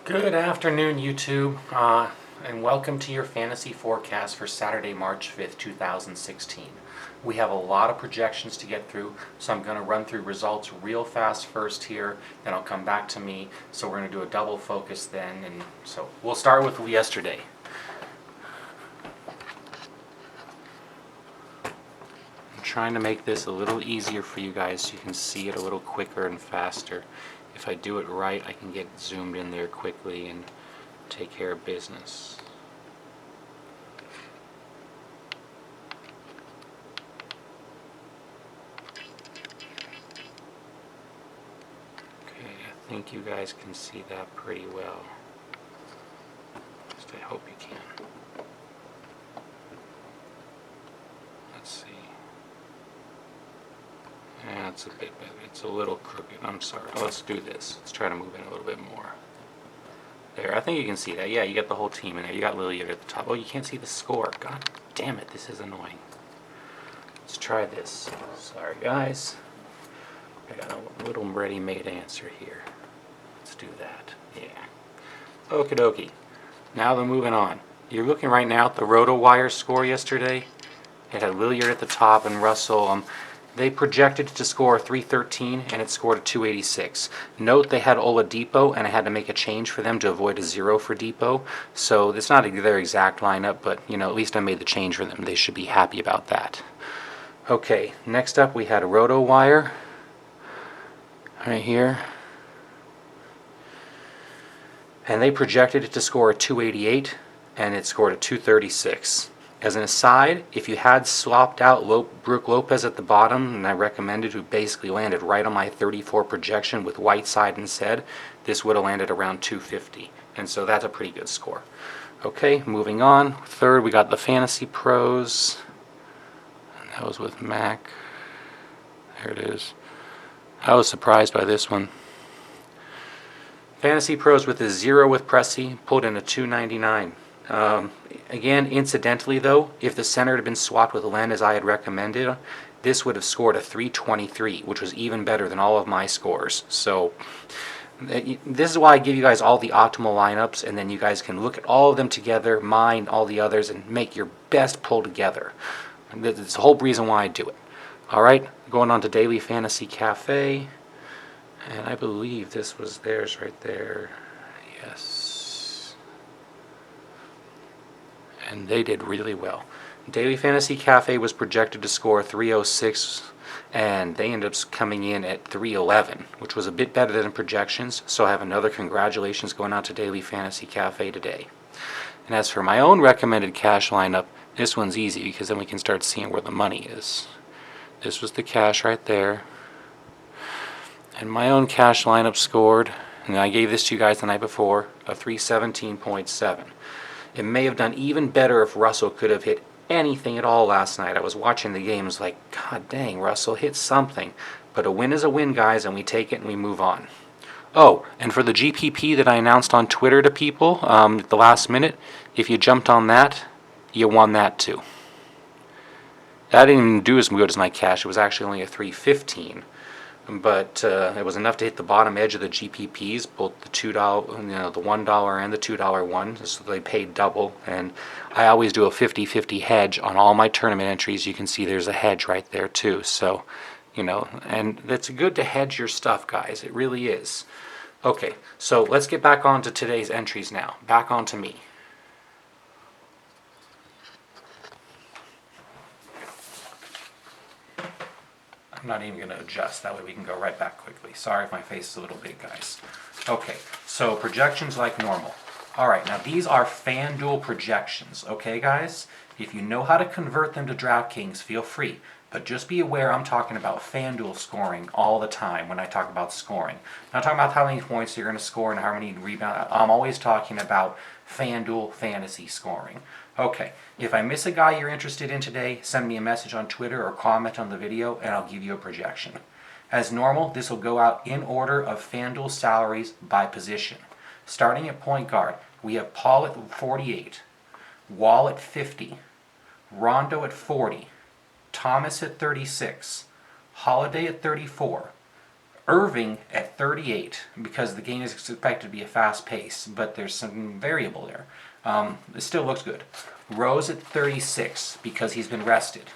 Good afternoon, YouTube, and welcome to your fantasy forecast for Saturday, March 5th, 2016. We have a lot of projections to get through, so I'm going to run through results real fast first here, then I'll come back to me, so we're going to do a double focus then, and so we'll start with yesterday. I'm trying to make this a little easier for you guys so you can see it a little quicker and faster. If I do it right, I can get zoomed in there quickly and take care of business. Okay, I think you guys can see that pretty well. At least I hope you can. Let's see. Yeah, it's a bit better. It's a little crooked. I'm sorry. Let's do this. Let's try to move in a little bit more. There, I think you can see that. Yeah, you got the whole team in there. You got Lilliard at the top. Oh, you can't see the score. God damn it, this is annoying. Let's try this. Sorry, guys. I got a little ready-made answer here. Let's do that. Yeah. Okie dokie. Now they're moving on. You're looking right now at the RotoWire score yesterday. It had Lilliard at the top and Russell. They projected to score 313 and it scored a 286. Note they had Oladipo and I had to make a change for them to avoid a 0 for Depot. So it's not their exact lineup, but at least I made the change for them. They should be happy about that. Okay, next up we had RotoWire right here. And they projected it to score a 288 and it scored a 236. As an aside, if you had swapped out Brook Lopez at the bottom, and I recommended, who basically landed right on my 34 projection with Whiteside instead, this would have landed around 250. And so that's a pretty good score. Okay, moving on. Third, we got the Fantasy Pros. And that was with Mac. There it is. I was surprised by this one. Fantasy Pros with a 0 with Pressey pulled in a 299. Again, incidentally though, if the center had been swapped with Len as I had recommended, this would have scored a 323, which was even better than all of my scores. So this is why I give you guys all the optimal lineups, and then you guys can look at all of them together, mine, all the others, and make your best pull together. That's the whole reason why I do it. Alright, going on to Daily Fantasy Cafe, and I believe this was theirs right there. Yes. And they did really well. Daily Fantasy Cafe was projected to score 306, and they ended up coming in at 311, which was a bit better than projections, so I have another congratulations going out to Daily Fantasy Cafe today. And as for my own recommended cash lineup, this one's easy because then we can start seeing where the money is. This was the cash right there. And my own cash lineup scored, and I gave this to you guys the night before, a 317.7. It may have done even better if Russell could have hit anything at all last night. I was watching the game, I was like, God dang, Russell, hit something. But a win is a win, guys, and we take it and we move on. Oh, and for the GPP that I announced on Twitter to people at the last minute, if you jumped on that, you won that too. That didn't even do as good as my cash. It was actually only a 315. But it was enough to hit the bottom edge of the GPPs, both the $2, the $1 and the $2 one, so they paid double. And I always do a 50-50 hedge on all my tournament entries. You can see there's a hedge right there too. So, and it's good to hedge your stuff, guys. It really is. Okay, so let's get back on to today's entries now. Back on to me. I'm not even going to adjust. That way we can go right back quickly. Sorry if my face is a little big, guys. Okay, so projections like normal. All right, now these are FanDuel projections, okay, guys? If you know how to convert them to DraftKings, feel free. But just be aware I'm talking about FanDuel scoring all the time when I talk about scoring. I'm not talking about how many points you're going to score and how many rebounds. I'm always talking about FanDuel fantasy scoring. Okay, if I miss a guy you're interested in today, send me a message on Twitter or comment on the video and I'll give you a projection. As normal, this will go out in order of FanDuel salaries by position. Starting at point guard, we have Paul at 48, Wall at 50, Rondo at 40, Thomas at 36, Holiday at 34, Irving at 38, because the game is expected to be a fast pace, but there's some variable there. It still looks good. Rose at 36, because he's been rested.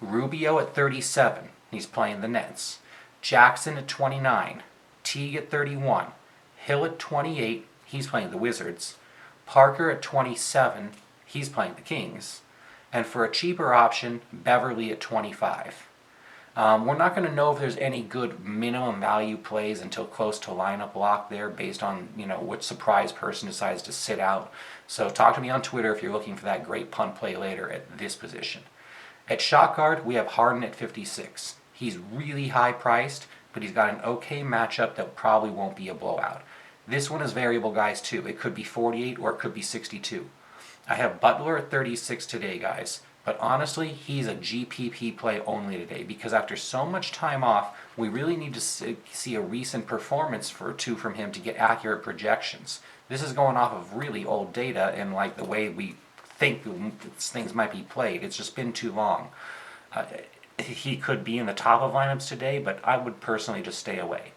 Rubio at 37, he's playing the Nets. Jackson at 29. Teague at 31. Hill at 28, he's playing the Wizards. Parker at 27, he's playing the Kings. And for a cheaper option, Beverly at 25. We're not going to know if there's any good minimum value plays until close to lineup lock there, based on which surprise person decides to sit out. So talk to me on Twitter if you're looking for that great punt play later at this position. At shot guard, we have Harden at 56. He's really high priced, but he's got an okay matchup that probably won't be a blowout. This one is variable, guys, too. It could be 48 or it could be 62. I have Butler at 36 today, guys. But honestly, he's a GPP play only today, because after so much time off, we really need to see a recent performance or two from him to get accurate projections. This is going off of really old data and like the way we think things might be played. It's just been too long. He could be in the top of lineups today, but I would personally just stay away.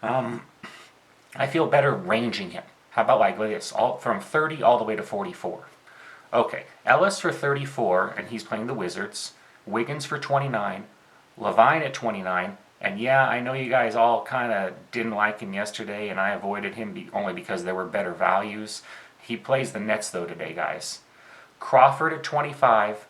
I feel better ranging him. How about like this, from 30 all the way to 44? Okay, Ellis for 34, and he's playing the Wizards. Wiggins for 29. Levine at 29. And yeah, I know you guys all kind of didn't like him yesterday, and I avoided him only because there were better values. He plays the Nets, though, today, guys. Crawford at 25.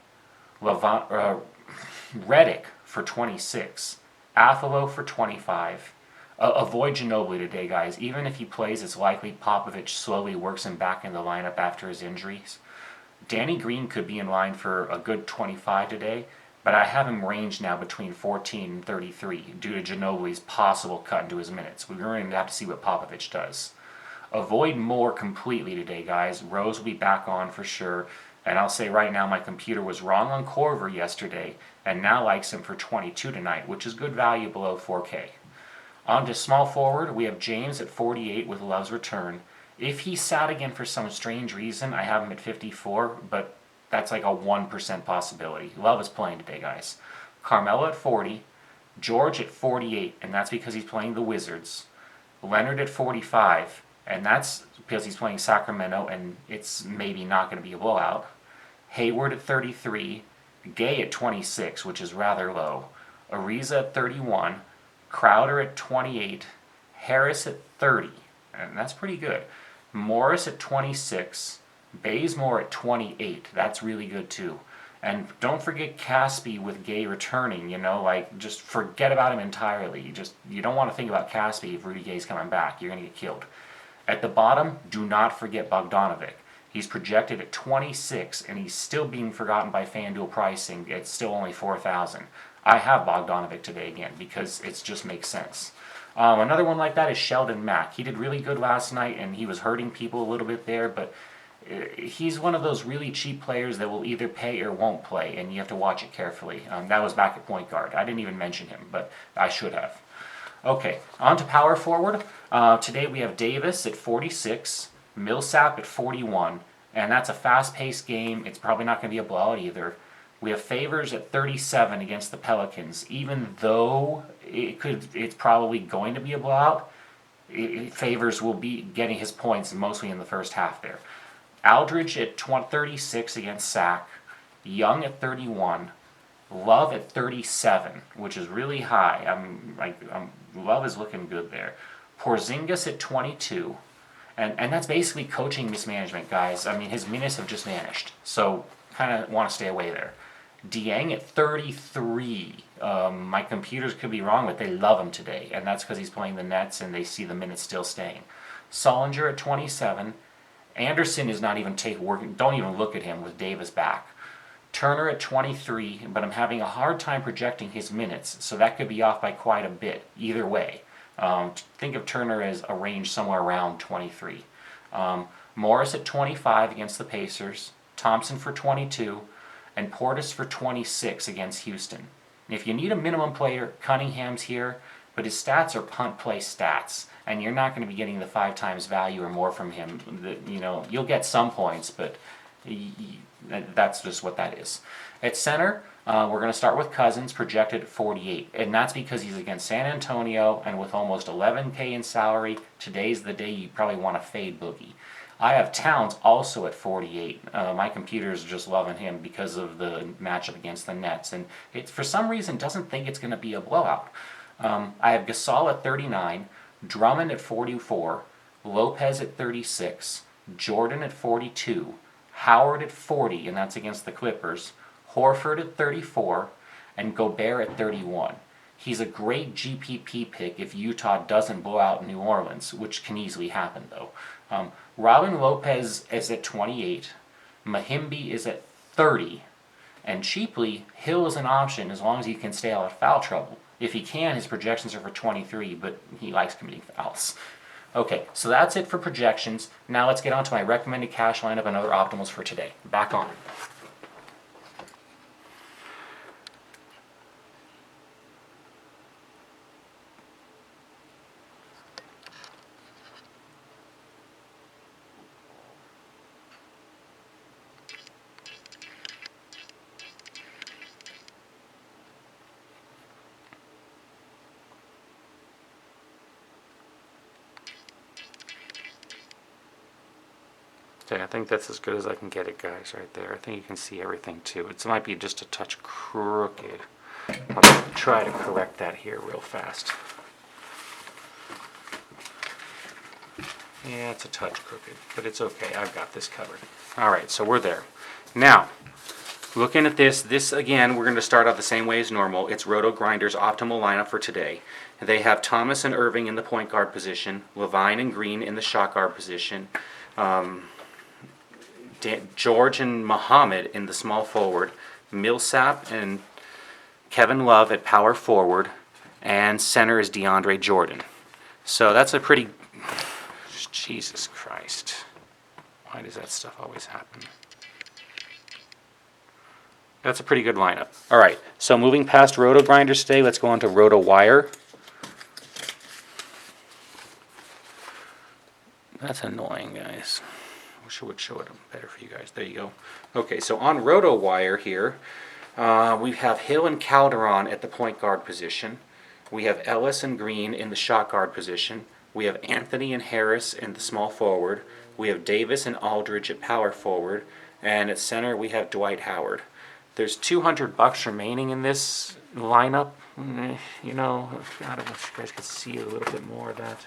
Redick for 26. Atholo for 25. Avoid Ginobili today, guys. Even if he plays, it's likely Popovich slowly works him back in the lineup after his injuries. Danny Green could be in line for a good 25 today, but I have him ranged now between 14 and 33 due to Ginobili's possible cut into his minutes. We're going to have to see what Popovich does. Avoid Moore completely today, guys. Rose will be back on for sure, and I'll say right now my computer was wrong on Corver yesterday and now likes him for 22 tonight, which is good value below 4K. On to small forward, we have James at 48 with Love's return. If he sat again for some strange reason, I have him at 54, but that's like a 1% possibility. Love is playing today, guys. Carmelo at 40, George at 48, and that's because he's playing the Wizards. Leonard at 45, and that's because he's playing Sacramento, and it's maybe not going to be a blowout. Hayward at 33, Gay at 26, which is rather low. Ariza at 31, Crowder at 28, Harris at 30, and that's pretty good. Morris at 26, Bazemore at 28. That's really good too. And don't forget Caspi with Gay returning, just forget about him entirely. You don't want to think about Caspi if Rudy Gay's coming back. You're going to get killed. At the bottom, do not forget Bogdanovic. He's projected at 26, and he's still being forgotten by FanDuel pricing. It's still only 4,000. I have Bogdanovic today again because it just makes sense. Another one like that is Sheldon Mack. He did really good last night, and he was hurting people a little bit there, but he's one of those really cheap players that will either pay or won't play, and you have to watch it carefully. That was back at point guard. I didn't even mention him, but I should have. Okay, on to power forward. Today we have Davis at 46, Millsap at 41, and that's a fast-paced game. It's probably not going to be a blowout either. We have Favors at 37 against the Pelicans. Even though it's probably going to be a blowout, Favors will be getting his points mostly in the first half there. Aldridge at 36 against Sac. Young at 31. Love at 37, which is really high. Love is looking good there. Porzingis at 22. And that's basically coaching mismanagement, guys. His minutes have just vanished. So kind of want to stay away there. Dieng at 33. My computers could be wrong, but they love him today, and that's because he's playing the Nets and they see the minutes still staying. Solinger at 27. Anderson is not even working. Don't even look at him with Davis back. Turner at 23, but I'm having a hard time projecting his minutes, so that could be off by quite a bit either way. Think of Turner as a range somewhere around 23. Morris at 25 against the Pacers. Thompson for 22. And Portis for 26 against Houston. If you need a minimum player, Cunningham's here, but his stats are punt play stats, and you're not going to be getting the 5 times value or more from him. You'll get some points, but That's just what that is. At center, we're going to start with Cousins, projected at 48, and that's because he's against San Antonio, and with almost $11K in salary, today's the day you probably want to fade Boogie. I have Towns also at 48. My computer's just loving him because of the matchup against the Nets, and it for some reason doesn't think it's going to be a blowout. I have Gasol at 39, Drummond at 44, Lopez at 36, Jordan at 42, Howard at 40, and that's against the Clippers, Horford at 34, and Gobert at 31. He's a great GPP pick if Utah doesn't blow out New Orleans, which can easily happen though. Robin Lopez is at 28, Mahimbi is at 30, and cheaply, Hill is an option as long as he can stay out of foul trouble. If he can, his projections are for 23, but he likes committing fouls. Okay, so that's it for projections. Now let's get on to my recommended cash lineup and other optimals for today. Back on. Okay, I think that's as good as I can get it, guys, right there. I think you can see everything, too. It might be just a touch crooked. I'll try to correct that here real fast. Yeah, it's a touch crooked, but it's okay. I've got this covered. All right, so we're there. Now, looking at this again, we're going to start out the same way as normal. It's Roto Grinders' optimal lineup for today. They have Thomas and Irving in the point guard position, Levine and Green in the shot guard position, George and Muhammad in the small forward, Millsap and Kevin Love at power forward, and center is DeAndre Jordan. So that's a pretty... Jesus Christ. Why does that stuff always happen? That's a pretty good lineup. All right, so moving past Roto Grinders today, let's go on to Roto Wire. That's annoying, guys. Wish it would show it better for you guys. There you go. Okay, so on Roto Wire here, we have Hill and Calderon at the point guard position. We have Ellis and Green in the shot guard position. We have Anthony and Harris in the small forward. We have Davis and Aldridge at power forward. And at center, we have Dwight Howard. There's $200 remaining in this lineup. You know, God, I wish you guys could see a little bit more of that.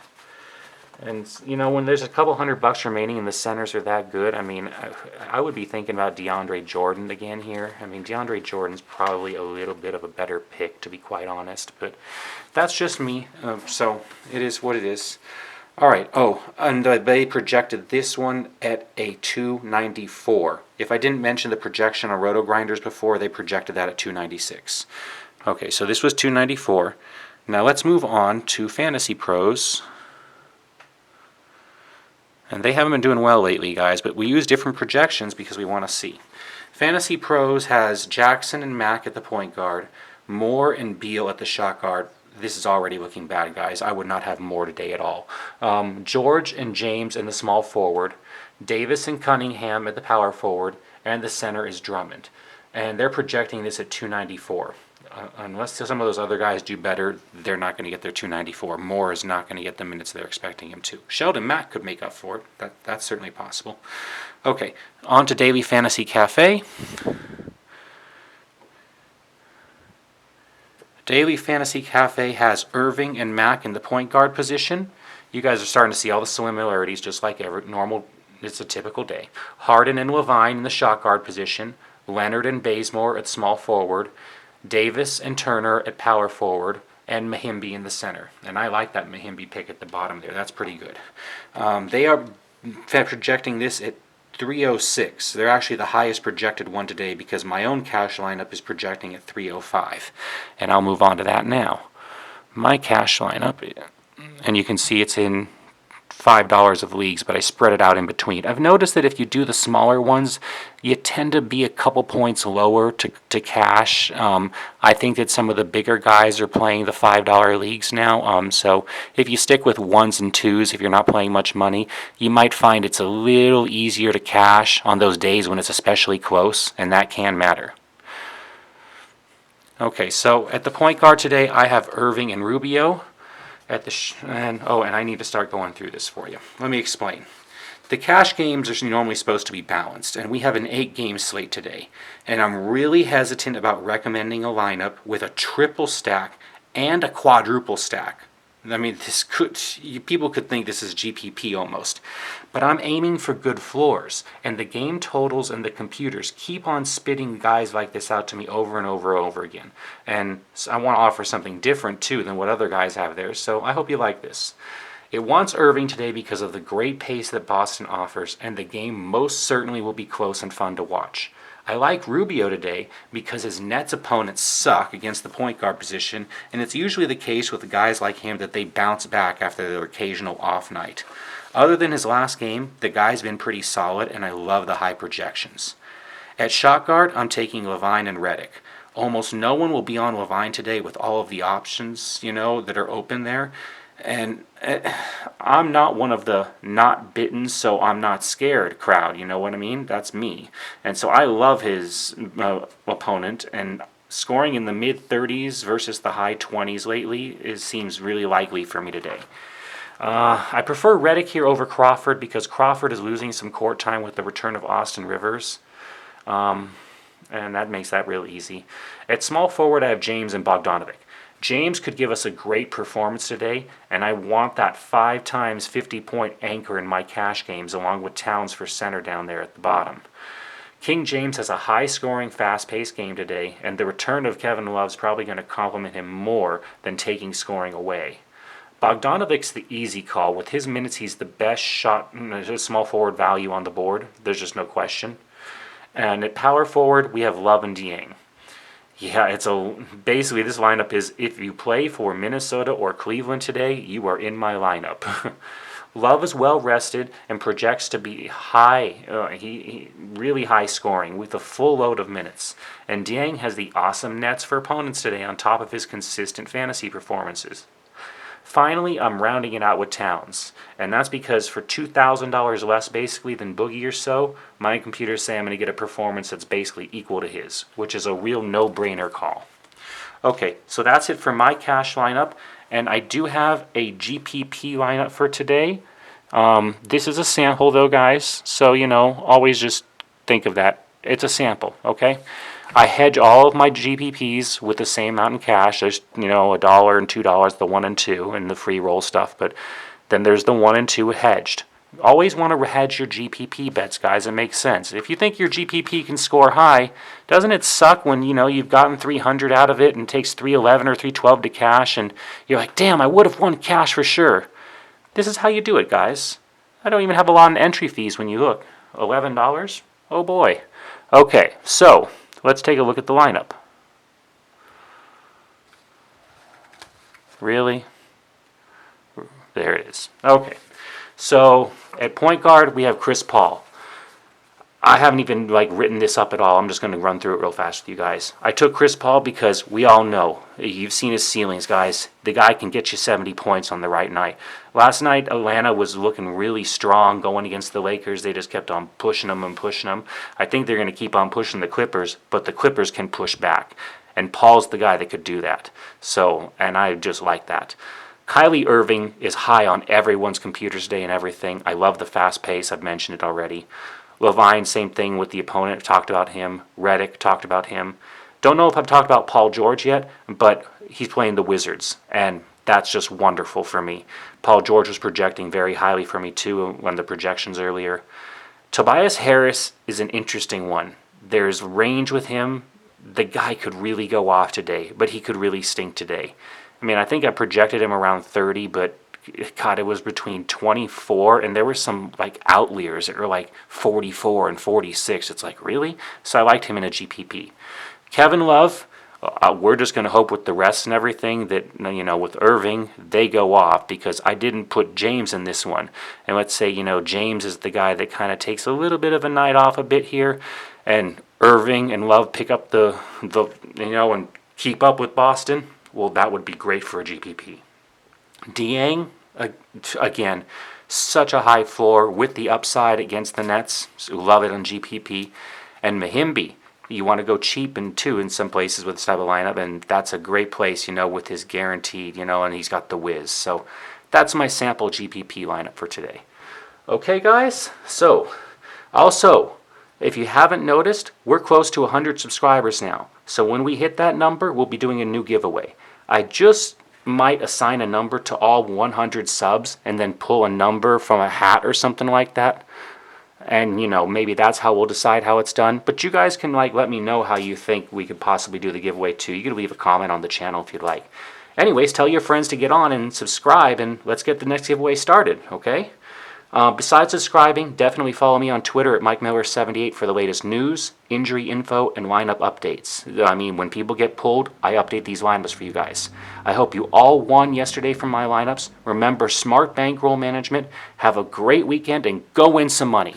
And, you know, when there's a couple $100 remaining and the centers are that good, I mean, I would be thinking about DeAndre Jordan again here. I mean, DeAndre Jordan's probably a little bit of a better pick, to be quite honest. But that's just me, so it is what it is. All right, and they projected this one at a 294. If I didn't mention the projection on Roto Grinders before, they projected that at 296. Okay, so this was 294. Now let's move on to Fantasy Pros. And they haven't been doing well lately, guys, but we use different projections because we want to see. Fantasy Pros has Jackson and Mack at the point guard, Moore and Beal at the shot guard. This is already looking bad, guys. I would not have Moore today at all. George and James in the small forward, Davis and Cunningham at the power forward, and the center is Drummond. And they're projecting this at 294. Unless some of those other guys do better, they're not going to get their 294. Moore is not going to get the minutes they're expecting him to. Sheldon Mack could make up for it. That's certainly possible. Okay, on to Daily Fantasy Cafe. Daily Fantasy Cafe has Irving and Mack in the point guard position. You guys are starting to see all the similarities, just like every normal. It's a typical day. Harden and Levine in the shot guard position. Leonard and Bazemore at small forward. Davis and Turner at power forward, and Mahimbi in the center. And I like that Mahimbi pick at the bottom there. That's pretty good. They are projecting this at 306. They're actually the highest projected one today because my own cash lineup is projecting at 305. And I'll move on to that now. My cash lineup, and you can see it's in $5 of leagues, but I spread it out in between. I've noticed that if you do the smaller ones, you tend to be a couple points lower to cash. I think that some of the bigger guys are playing the $5 leagues now. So if you stick with ones and twos, if you're not playing much money, you might find it's a little easier to cash on those days when it's especially close, and that can matter. Okay, so at the point guard today, I have Irving and Rubio. And I need to start going through this for you. Let me explain. The cash games are normally supposed to be balanced, and we have an 8-game slate today. And I'm really hesitant about recommending a lineup with a triple stack and a quadruple stack. I mean, people could think this is GPP almost. But I'm aiming for good floors, and the game totals and the computers keep on spitting guys like this out to me over and over and over again. And so I want to offer something different, too, than what other guys have there, so I hope you like this. It wants Irving today because of the great pace that Boston offers, and the game most certainly will be close and fun to watch. I like Rubio today because his Nets opponents suck against the point guard position, and it's usually the case with guys like him that they bounce back after their occasional off night. Other than his last game, the guy's been pretty solid, and I love the high projections. At shot guard, I'm taking Levine and Redick. Almost no one will be on Levine today with all of the options, that are open there. And I'm not one of the not bitten, so I'm not scared crowd, you know what I mean? That's me. And so I love his opponent, and scoring in the mid-30s versus the high 20s lately seems really likely for me today. I prefer Redick here over Crawford because Crawford is losing some court time with the return of Austin Rivers. And that makes that real easy. At small forward, I have James and Bogdanovic. James could give us a great performance today, and I want that 5 times 50-point anchor in my cash games along with Towns for center down there at the bottom. King James has a high-scoring, fast-paced game today, and the return of Kevin Love's probably going to complement him more than taking scoring away. Bogdanovic's the easy call. With his minutes, he's the best small forward value on the board. There's just no question. And at power forward, we have Love and Dieng. Yeah, basically this lineup is if you play for Minnesota or Cleveland today, you are in my lineup. Love is well rested and projects to be high, he really high scoring with a full load of minutes. And Dieng has the awesome nets for opponents today on top of his consistent fantasy performances. Finally, I'm rounding it out with Towns, and that's because for $2,000 less basically than Boogie or so, my computers say I'm going to get a performance that's basically equal to his, which is a real no-brainer call. Okay, so that's it for my cash lineup, and I do have a GPP lineup for today. This is a sample though, guys, so always just think of that. It's a sample, okay? I hedge all of my GPPs with the same amount in cash. There's, $1 and $2, the 1 and 2, and the free roll stuff. But then there's the 1 and 2 hedged. Always want to hedge your GPP bets, guys. It makes sense. If you think your GPP can score high, doesn't it suck when, you've gotten 300 out of it and it takes 311 or 312 to cash, and you're like, damn, I would have won cash for sure. This is how you do it, guys. I don't even have a lot in entry fees when you look. $11? Oh, boy. Okay, so let's take a look at the lineup. Really? There it is. Okay. So at point guard, we have Chris Paul. I haven't even written this up at all. I'm just going to run through it real fast with you guys. I took Chris Paul because we all know, you've seen his ceilings, guys. The guy can get you 70 points on the right night. Last night, Atlanta was looking really strong going against the Lakers. They just kept on pushing them and pushing them. I think they're going to keep on pushing the Clippers, but the Clippers can push back. And Paul's the guy that could do that. And I just like that. Kyrie Irving is high on everyone's computers today and everything. I love the fast pace. I've mentioned it already. Levine, same thing with the opponent. Talked about him. Redick, talked about him. Don't know if I've talked about Paul George yet, but he's playing the Wizards, and that's just wonderful for me. Paul George was projecting very highly for me, too, on the projections earlier. Tobias Harris is an interesting one. There's range with him. The guy could really go off today, but he could really stink today. I mean, I think I projected him around 30, but God, it was between 24, and there were some outliers that were 44 and 46. It's really? So I liked him in a GPP. Kevin Love, we're just going to hope with the rest and everything that, you know, with Irving, they go off, because I didn't put James in this one. And let's say, you know, James is the guy that kind of takes a little bit of a night off a bit here, and Irving and Love pick up the you know, and keep up with Boston. Well, that would be great for a GPP. Dieng, again, such a high floor with the upside against the Nets. So love it on GPP. And Mahimbi, you want to go cheap in some places with this type of lineup, and that's a great place, you know, with his guaranteed, you know, and he's got the whiz. So that's my sample GPP lineup for today. Okay, guys? So, also, if you haven't noticed, we're close to 100 subscribers now. So when we hit that number, we'll be doing a new giveaway. I just might assign a number to all 100 subs and then pull a number from a hat or something like that. And, you know, maybe that's how we'll decide how it's done. But you guys can, like, let me know how you think we could possibly do the giveaway too. You can leave a comment on the channel if you'd like. Anyways, tell your friends to get on and subscribe, and let's get the next giveaway started, okay? Besides subscribing, definitely follow me on Twitter at MikeMiller78 for the latest news, injury info, and lineup updates. I mean, when people get pulled, I update these lineups for you guys. I hope you all won yesterday from my lineups. Remember, smart bankroll management. Have a great weekend and go win some money.